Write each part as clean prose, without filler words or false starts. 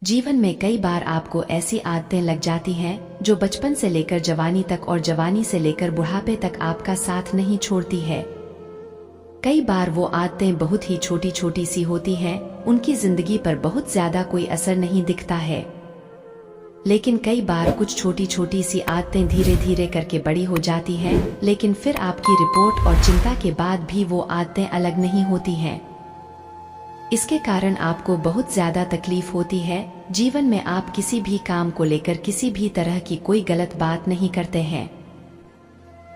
जीवन में कई बार आपको ऐसी आदतें लग जाती हैं जो बचपन से लेकर जवानी तक और जवानी से लेकर बुढ़ापे तक आपका साथ नहीं छोड़ती है। कई बार वो आदतें बहुत ही छोटी छोटी सी होती हैं, उनकी जिंदगी पर बहुत ज्यादा कोई असर नहीं दिखता है। लेकिन कई बार कुछ छोटी छोटी सी आदतें धीरे धीरे करके बड़ी हो जाती हैं, लेकिन फिर आपकी रिपोर्ट और चिंता के बाद भी वो आदतें अलग नहीं होती हैं। इसके कारण आपको बहुत ज्यादा तकलीफ होती है। जीवन में आप किसी भी काम को लेकर किसी भी तरह की कोई गलत बात नहीं करते हैं,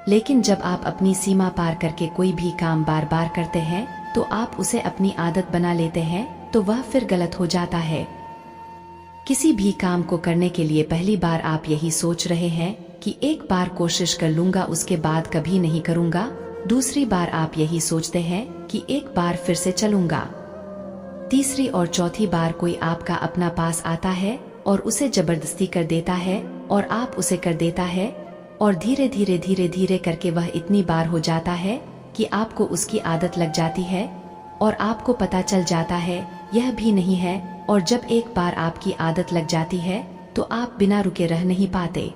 लेकिन जब आप अपनी सीमा पार करके कोई भी काम बार बार करते हैं तो आप उसे अपनी आदत बना लेते हैं, तो वह फिर गलत हो जाता है। किसी भी काम को करने के लिए पहली बार आप यही सोच रहे हैं कि एक बार कोशिश कर लूंगा, उसके बाद कभी नहीं करूंगा। दूसरी बार आप यही सोचते हैं कि एक बार फिर से चलूंगा। तीसरी और चौथी बार कोई आपका अपना पास आता है और उसे जबरदस्ती कर देता है और आप उसे कर देता है, और धीरे धीरे करके वह इतनी बार हो जाता है कि आपको उसकी आदत लग जाती है और आपको पता चल जाता है यह भी नहीं है। और जब एक बार आपकी आदत लग जाती है तो आप बिना रुके रह नहीं पाते।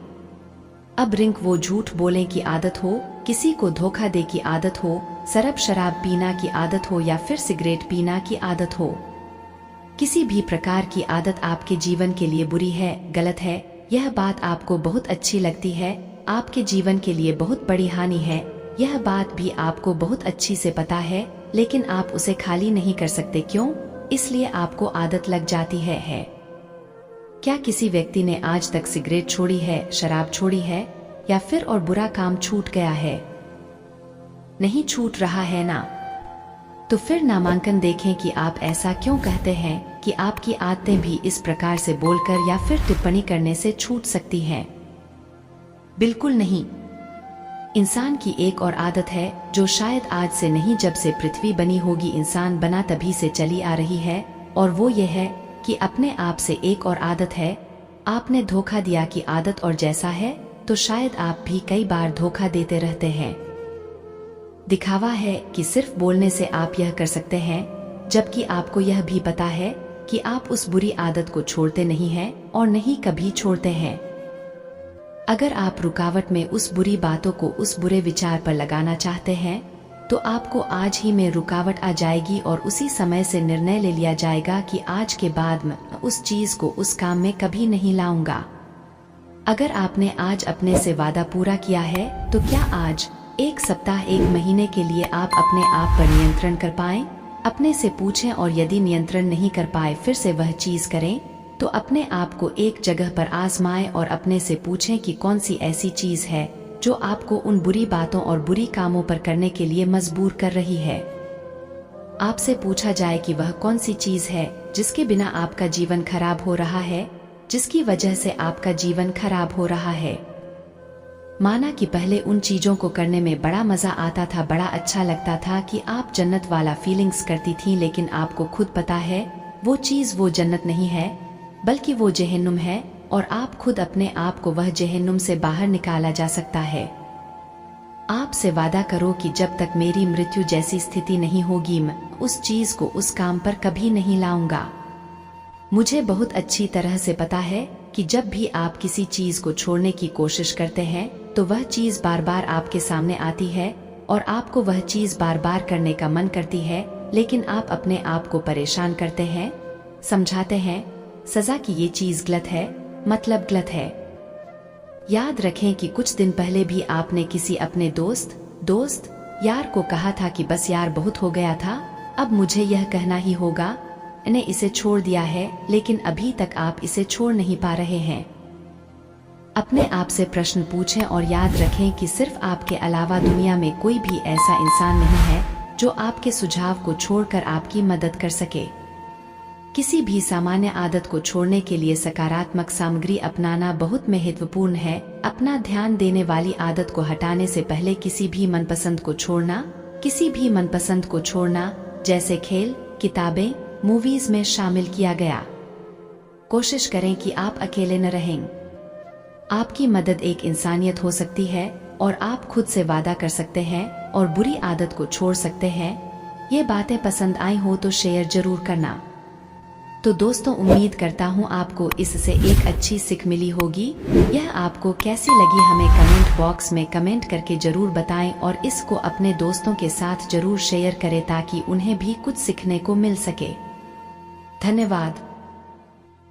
अब रिंक वो झूठ बोलने की आदत हो, किसी को धोखा दे की आदत हो, शराब पीना की आदत हो या फिर सिगरेट पीना की आदत हो, किसी भी प्रकार की आदत आपके जीवन के लिए बुरी है, गलत है। यह बात आपको बहुत अच्छी लगती है, आपके जीवन के लिए बहुत बड़ी हानि है, यह बात भी आपको बहुत अच्छी से पता है, लेकिन आप उसे खाली नहीं कर सकते। क्यों? इसलिए आपको आदत लग जाती है। क्या किसी व्यक्ति ने आज तक सिगरेट छोड़ी है, शराब छोड़ी है या फिर और बुरा काम छूट गया है? नहीं छूट रहा है ना? तो फिर नामांकन देखें कि आप ऐसा क्यों कहते हैं कि आपकी आदतें भी इस प्रकार से बोलकर या फिर टिप्पणी करने से छूट सकती हैं। बिल्कुल नहीं। इंसान की एक और आदत है जो शायद आज से नहीं, जब से पृथ्वी बनी होगी इंसान बना तभी से चली आ रही है, और वो ये है कि अपने आप से एक और आदत है, आपने धोखा दिया की आदत। और जैसा है तो शायद आप भी कई बार धोखा देते रहते हैं। दिखावा है कि सिर्फ बोलने से आप यह कर सकते हैं, जबकि आपको यह भी पता है कि आप उस बुरी आदत को छोड़ते नहीं हैं और नहीं कभी छोड़ते हैं। अगर आप रुकावट में उस बुरी बातों को उस बुरे विचार पर लगाना चाहते हैं तो आपको आज ही में रुकावट आ जाएगी और उसी समय से निर्णय ले लिया जाएगा कि आज के बाद मैं उस चीज को उस काम में कभी नहीं लाऊंगा। अगर आपने आज अपने से वादा पूरा किया है तो क्या आज एक सप्ताह, एक महीने के लिए आप अपने आप पर नियंत्रण कर पाएं? अपने से पूछें, और यदि नियंत्रण नहीं कर पाए फिर से वह चीज करें, तो अपने आप को एक जगह पर आजमाएं और अपने से पूछें कि कौन सी ऐसी चीज है जो आपको उन बुरी बातों और बुरी कामों पर करने के लिए मजबूर कर रही है। आपसे पूछा जाए कि वह कौन सी चीज है जिसके बिना आपका जीवन खराब हो रहा है, जिसकी वजह से आपका जीवन खराब हो रहा है। माना कि पहले उन चीजों को करने में बड़ा मजा आता था, बड़ा अच्छा लगता था कि आप जन्नत वाला फीलिंग्स करती थी, लेकिन आपको खुद पता है वो चीज वो जन्नत नहीं है बल्कि वो जहन्नुम है, और आप खुद अपने आप को वह जहन्नुम से बाहर निकाला जा सकता है। आपसे वादा करो कि जब तक मेरी मृत्यु जैसी स्थिति नहीं होगी मैं उस चीज को उस काम पर कभी नहीं लाऊंगा। मुझे बहुत अच्छी तरह से पता है कि जब भी आप किसी चीज को छोड़ने की कोशिश करते हैं तो वह चीज बार बार आपके सामने आती है और आपको वह चीज बार बार करने का मन करती है, लेकिन आप अपने आप को परेशान करते हैं, समझाते हैं सजा की ये चीज गलत है, मतलब गलत है। याद रखें कि कुछ दिन पहले भी आपने किसी अपने दोस्त यार को कहा था कि बस यार बहुत हो गया था, अब मुझे यह कहना ही होगा, ने इसे छोड़ दिया है, लेकिन अभी तक आप इसे छोड़ नहीं पा रहे हैं। अपने आप से प्रश्न पूछें और याद रखें कि सिर्फ आपके अलावा दुनिया में कोई भी ऐसा इंसान नहीं है जो आपके सुझाव को छोड़कर आपकी मदद कर सके। किसी भी सामान्य आदत को छोड़ने के लिए सकारात्मक सामग्री अपनाना बहुत महत्वपूर्ण है। अपना ध्यान देने वाली आदत को हटाने से पहले किसी भी मनपसंद को छोड़ना, जैसे खेल, किताबें, मूवीज में शामिल किया गया। कोशिश करें कि आप अकेले न रहें। आपकी मदद एक इंसानियत हो सकती है और आप खुद से वादा कर सकते हैं और बुरी आदत को छोड़ सकते हैं। ये बातें पसंद आई हो तो शेयर जरूर करना। तो दोस्तों उम्मीद करता हूँ आपको इससे एक अच्छी सीख मिली होगी। यह आपको कैसी लगी हमें कमेंट बॉक्स में कमेंट करके जरूर बताएं और इसको अपने दोस्तों के साथ जरूर शेयर करें ताकि उन्हें भी कुछ सीखने को मिल सके। धन्यवाद।